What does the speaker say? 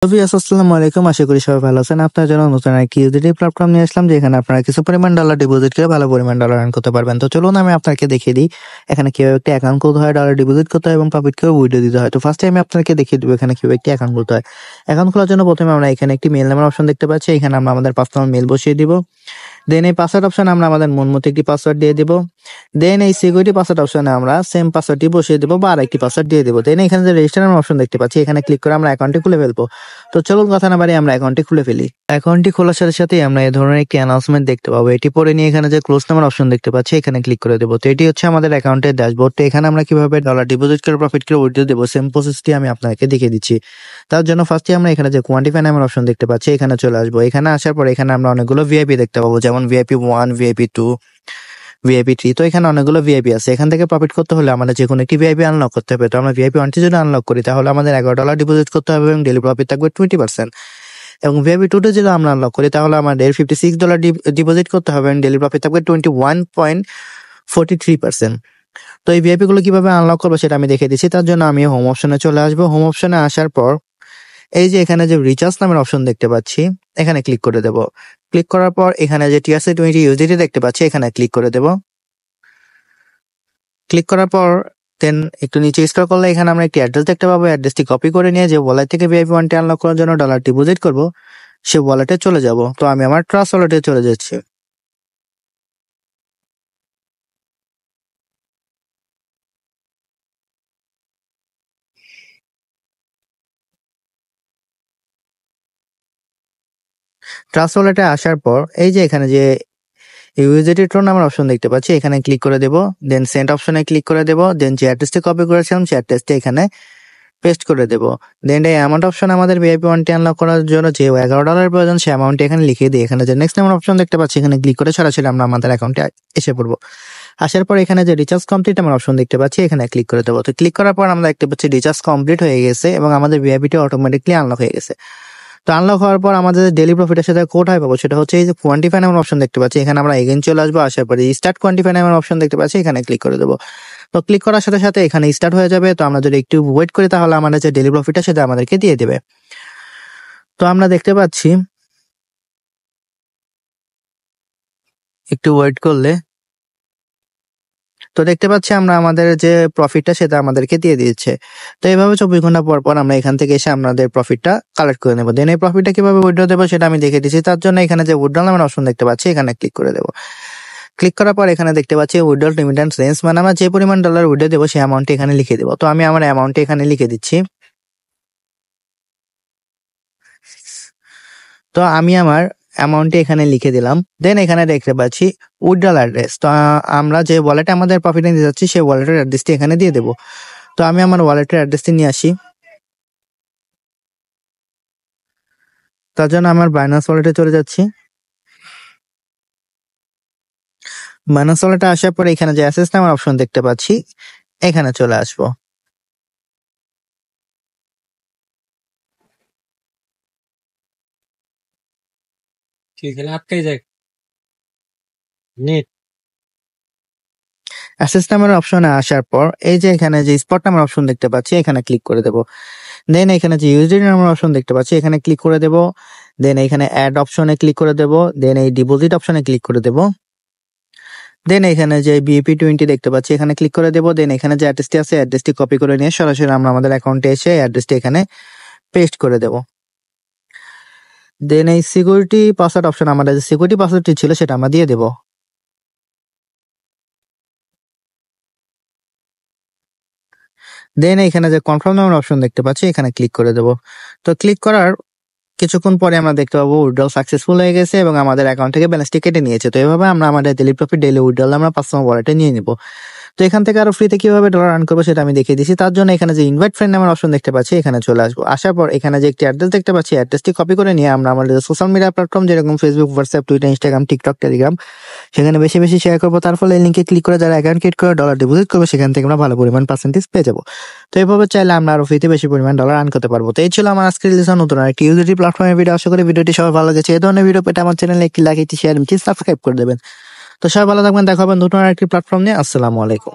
আসসালামু আলাইকুম, আশা করি সবাই ভালো আছেন। আপনার জন্য নতুন একটি ইউটিলিটি প্ল্যাটফর্ম নিয়ে আসলাম, যেখানে আপনারা কিছু পরিমাণ ডলার ডিপোজিট করে ভালো পরিমাণ ডলার আর্ন করতে পারবেন। তো চলুন আমি আপনাকে দেখিয়ে দিই এখানে কিভাবে একটি অ্যাকাউন্ট খুলতে হয়, ডলার ডিপোজিট করতে হয় এবং প্রফিট করে উইথড্র দিতে হয়। তো ফার্স্টে আমি আপনাকে দেখিয়ে দেবো এখানে কিভাবে একটি অ্যাকাউন্ট খুলতে হয়। অ্যাকাউন্ট খোলার জন্য প্রথমে আমরা এখানে একটি মেল নামের অপশন দেখতে পাচ্ছি, এখানে আমরা আমাদের পার্সোনাল মেল বসিয়ে দিব। দেন এই পাসওয়ার্ড অপশনে আমরা আমাদের মন মতো একটি পাসওয়ার্ড দিয়ে দিব। দেন এই সিকিউরিটি পাসওয়ার্ড অপশনে আমরা সেম পাসওয়ার্ডটি বসিয়ে দেবো বা আরেকটি পাসওয়ার্ড দিয়ে দেবো। দেন এখানে যে রেজিস্টার অপশন দেখতে পাচ্ছি, এখানে ক্লিক করে আমরা অ্যাকাউন্টটি খুলে ফেলবো। তো চলুন কথা না বাড়িয়ে আমরা অ্যাকাউন্টটি খুলে ফেলি। অ্যাকাউন্টটি খোলার সাথে সাথেই আমরা এই ধরনের একটি অ্যানাউন্সমেন্ট দেখতে পাবো। এটি পরে নিয়ে এখানে যে ক্লোজ নাম্বার অপশন দেখতে পাচ্ছি, এখানে ক্লিক করে দেবো। তো এটি হচ্ছে আমাদের অ্যাকাউন্টের ড্যাশবোর্ড। তো এখানে আমরা কিভাবে ডলার ডিপোজিট করে প্রফিট করে উইথড্র দেবো, সেম প্রসেসটি আমি আপনাকে দেখিয়ে দিচ্ছি। তার জন্য ফার্স্টে আমরা এখানে যে কোয়ান্টিফাই নামের অপশন দেখতে পাচ্ছি, এখানে চলে আসবো। এখানে আসার পর এখানে আমরা অনেকগুলো ভিআইপি দেখতে পাবো, যেমন ভিআইপি 1, ভিআইপি 2, ভিআইপি 3। তো এখানে অনেকগুলো ভিআইপি আছে। এখান থেকে প্রফিট করতে হলে আমাদের যে কোনো একটি ভিআইপি আনলক করতে হবে। তো আমরা ভিআইপি 1টি যদি আনলক করি, তাহলে আমাদের $11 ডিপোজিট করতে হবে এবং ডেইলি প্রফিট থাকবে 20%। এবং ভিআইপি 2তে যদি আমরা আনলক করি, তাহলে আমাদের $56 ডিপোজিট করতে হবে এবং ডেইলি প্রফিট থাকবে 21.43%। তো এই ভিআইপি গুলো কিভাবে আনলক করবো সেটা আমি দেখিয়ে দিচ্ছি। তার জন্য আমি হোম অপশনে চলে আসবো। হোম অপশনে আসার পর এই যে এখানে যে রিচার্জ নামের অপশন দেখতে পাচ্ছি, এখানে ক্লিক করে দেব। ক্লিক করার পর এখানে যে TRC20 USDT দেখতে পাচ্ছি, এখানে ক্লিক করে দেব। ক্লিক করার পর দেন একটু নিচে স্ক্রল করলে এখানে আমরা একটি অ্যাড্রেস দেখতে পাবো। অ্যাড্রেসটি কপি করে নিয়ে যে ওয়ালেট থেকে ভিআইপি 1টি আনলক করার জন্য ডলার ডিপোজিট করব, সে ওয়ালেটে চলে যাব। তো আমি আমার ট্রাস্ট ওয়ালেটে চলে যাচ্ছি। ট্রাস্ট ওয়ালেটে আসার পর এই যে এখানে যে ইউএসডিটি টোন নামের অপশন দেখতে পাচ্ছি, এখানে ক্লিক করে দেব। দেন সেন্ড অপশনে ক্লিক করে দেব। দেন যে অ্যাড্রেসটি কপি করেছিলাম সেই অ্যাড্রেসটি এখানে পেস্ট করে দেব। দেন এই অ্যামাউন্ট অপশন আমাদের ভিআইপি 1টি আনলক করার জন্য যে $11 প্রয়োজন, সেই অ্যামাউন্টটি এখানে লিখে দিই। এখানে যে নেক্সট নামের অপশন দেখতে পাচ্ছি, এখানে ক্লিক করে সরাসরি আমরা আমাদের অ্যাকাউন্টে এসে পড়বো। আসার পর এখানে যে রিচার্জ কমপ্লিট আমার অপশন দেখতে পাচ্ছি, এখানে ক্লিক করে দেবো। তো ক্লিক করার পর আমরা দেখতে পাচ্ছি রিচার্জ কমপ্লিট হয়ে গেছে এবং আমাদের ভিআইপিটি অটোমেটিকলি আনলক হয়ে গেছে। তো আনলক হওয়ার পর আমাদের ডেইলি প্রফিটের সাথে কোথায় পাবো, সেটা হচ্ছে এই যে কোয়ান্টিফাই নামের অপশন দেখতে পাচ্ছি, এখানে আমরা এগেইন চলে আসবো। আসার পরে স্টার্ট কোয়ান্টিফাই নামের অপশন দেখতে পাচ্ছি, এখানে ক্লিক করে দেবো। তো ক্লিক করার সাথে সাথে এখানে স্টার্ট হয়ে যাবে। তো আমরা যদি একটু ওয়েট করি, তাহলে আমাদের যে ডেইলি প্রফিটটা সেটা আমাদেরকে দিয়ে দেবে। তো আমরা দেখতে পাচ্ছি একটু ওয়েট করলে, তো দেখতে পাচ্ছি আমরা আমাদের যে প্রফিটটা সেটা আমাদেরকে দিয়ে দিচ্ছে। তো এইভাবে 24 ঘন্টা পর পর আমরা এখান থেকে এসে আমাদের প্রফিটটা কালেক্ট করে নেবো। দেন এই প্রফিটটা কিভাবে উইথড্র দেবো সেটা আমি দেখে দিচ্ছি। তার জন্য এখানে যে উইথড্র নামের অপশন দেখতে পাচ্ছি, এখানে ক্লিক করে দেবো। ক্লিক করার পর এখানে দেখতে পাচ্ছি উইথড্র রেমিটেন্স রেঞ্জ, মানে আমরা যে পরিমাণ ডলার উইথড্র দেবো সেই অ্যামাউন্টটি এখানে লিখে দেবো। তো আমি আমার অ্যামাউন্টটি এখানে লিখে দিচ্ছি। তো আমি আমার অ্যামাউন্টটি এখানে লিখে দিলাম। দেন এখানে দেখতে পাচ্ছি উইথড্রল অ্যাড্রেস। তো আমরা যে ওয়ালেটে আমাদের প্রফিট নিতে যাচ্ছি, সেই ওয়ালেটের অ্যাড্রেসটি এখানে দিয়ে দেবো। তো আমি আমার ওয়ালেটের অ্যাড্রেসটি নিয়ে আসি। তার জন্য আমার বাইন্যান্স ওয়ালেটে চলে যাচ্ছি। বাইন্যান্স ওয়ালেটে আসার পরে এখানে যে অ্যাসেস নামের অপশন দেখতে পাচ্ছি, এখানে চলে আসবো। আটকাই যায় নেট। অ্যাসেস নামের অপশনে আসার পর এই যে এখানে যে স্পট নামের অপশন দেখতে পাচ্ছি, এখানে ক্লিক করে দেবো। দেন এখানে যে ইউএসডিটি নামের অপশন দেখতে পাচ্ছি, এখানে ক্লিক করে দেবো। দেন এখানে অ্যাড অপশনে ক্লিক করে দেবো। দেন এই ডিপোজিট অপশনে ক্লিক করে দেবো। দেন এখানে যে BEP20 দেখতে পাচ্ছি, এখানে ক্লিক করে দেবো। দেন এখানে যে অ্যাড্রেসটি আছে, অ্যাড্রেসটি কপি করে নিয়ে সরাসরি আমরা আমাদের অ্যাকাউন্টে এসে অ্যাড্রেসটি এখানে পেস্ট করে দেবো। দেন এই সিকিউরিটি পাসওয়ার্ড অপশন, আমাদের যে সিকিউরিটি পাসওয়ার্ডটি ছিল সেটা আমরা দিয়ে দেবো। দেন এখানে যে কনফার্ম নামের অপশন দেখতে পাচ্ছি, এখানে ক্লিক করে দেবো। তো ক্লিক করার কিছুক্ষণ পরে আমরা দেখতে পাবো উইথড্রল সাকসেসফুল হয়ে গেছে এবং আমাদের অ্যাকাউন্ট থেকে ব্যালেন্সটি কেটে নিয়েছে। তো এইভাবে আমরা আমাদের ডেইলি প্রফিট, ডেইলি উইথড্রল আমরা পার্সোনাল ওয়ালেটে নিয়ে নিব। তো এখান থেকে আরো ফ্রিতে কিভাবে ডলার আর্ন করবো সেটা আমি দেখিয়ে দিচ্ছি। তার জন্য এখানে যে ইনভাইট ফ্রেন্ড নামের অপশন দেখতে পাচ্ছি, এখানে চলে আসবো। আসার পর এখানে যে একটি অ্যাড্রেস দেখতে পাচ্ছি, অ্যাড্রেসটি কপি করে নিয়ে আমরা আমাদের সোশ্যাল মিডিয়া প্ল্যাটফর্ম যেরকম Facebook, WhatsApp, Twitter, Instagram, TikTok, Telegram, সেখানে বেশি বেশি শেয়ার করবো। তার ফলে এই লিঙ্কে ক্লিক করে যারা অ্যাকাউন্ট ক্রিয়েট করে ডলার ডিপোজিট করবে, সেখান থেকে আমরা ভালো পরিমাণ পার্সেন্টেজ পেয়ে যাবো। তো এইভাবে চাইলে আমরা আরো ফ্রিতে বেশি পরিমাণ ডলার আর্ন করতে পারবো। তো এই ছিল আমার আজকের রিলিজ নতুন একটি ইউটিলিটি প্ল্যাটফর্মের ভিডিও। আশা করি ভিডিওটি সবাই ভালো লেগেছে। এই ধরনের ভিডিও পেতে আমার চ্যানেলে একটি লাইক, একটি শেয়ার, একটি সাবস্ক্রাইব করে দেবেন। তো সবাই ভালো থাকবেন, দেখা হবে নতুন আরেকটি প্ল্যাটফর্ম নিয়ে। আসসালামু আলাইকুম।